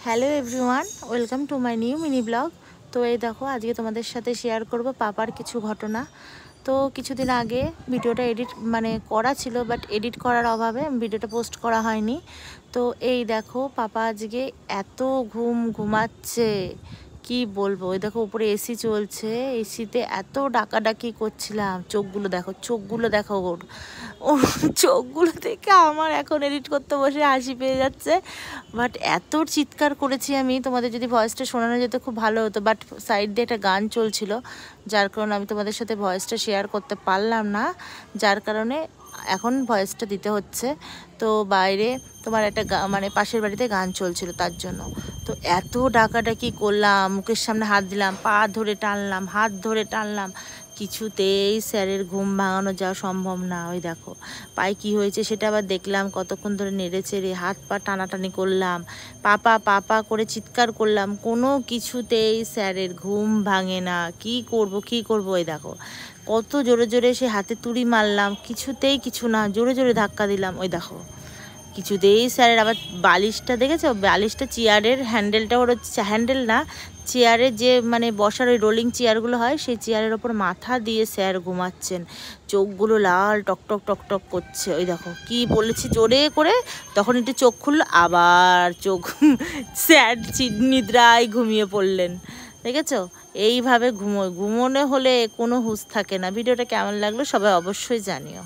Hello everyone, welcome to my new mini blog. তো এই দেখো, আজকে তোমাদের সাথে শেয়ার করব পাপার কিছু ঘটনা। তো কিছুদিন আগে ভিডিওটা করা ছিল, বাট এডিট করার অভাবে ভিডিওটা পোস্ট করা হয়নি। তো এই দেখো, পাপা আজকে এত ঘুমাচ্ছে কি বলবো। ওই দেখো, উপরে এসি চলছে, এসিতে এত ডাকাডাকি করছিলাম। চোখগুলো দেখো ওর ওর চোখগুলো দেখে আমার এখন এডিট করতে বসে হাসি পেয়ে যাচ্ছে। বাট এত চিৎকার করেছি আমি, তোমাদের যদি ভয়েসটা শোনানো যেত খুব ভালো হতো, বাট সাইড দিয়ে একটা গান চলছিল, যার কারণে আমি তোমাদের সাথে ভয়েসটা শেয়ার করতে পারলাম না, যার কারণে এখন ভয়েসটা দিতে হচ্ছে। তো বাইরে তোমার একটা পাশের বাড়িতে গান চলছিল, তার জন্য। তো এত ডাকাডাকি করলাম, মুখের সামনে হাত দিলাম, পা ধরে টানলাম, হাত ধরে টানলাম, কিছুতেই স্যারের ঘুম ভাঙানো যাওয়া সম্ভব না। ওই দেখো পায়ে কি হয়েছে সেটা আবার দেখলাম, কতক্ষণ ধরে নেড়েছে রে, হাত পা টানাটানি করলাম, পাপা পাপা করে চিৎকার করলাম, কোনো কিছুতেই স্যারের ঘুম ভাঙে না। কি করব। ওই দেখো কত জোরে জোরে সে হাতে তুড়ি মারলাম, কিছুতেই কিছু না, জোরে জোরে ধাক্কা দিলাম। ওই দেখো কিছুতেই স্যারের আবার বালিশটা দেখেছো, বালিশটা চেয়ারের হ্যান্ডেলটা, ওর হ্যান্ডেল না, চেয়ারে যে বসার ওই রোলিং চেয়ারগুলো হয়, সেই চেয়ারের ওপর মাথা দিয়ে স্যার ঘুমাচ্ছেন, চোখগুলো লাল টকটক টকটক করছে। ওই দেখো কি বলেছি জোরে করে, তখন একটু চোখ খুললো, আবার চোখ স্যার নিদ্রায় ঘুমিয়ে পড়লেন। দেখেছো, এইভাবে ঘুমোনো হলে কোনো হুঁশ থাকে না। ভিডিওটা কেমন লাগলো সবাই অবশ্যই জানিও।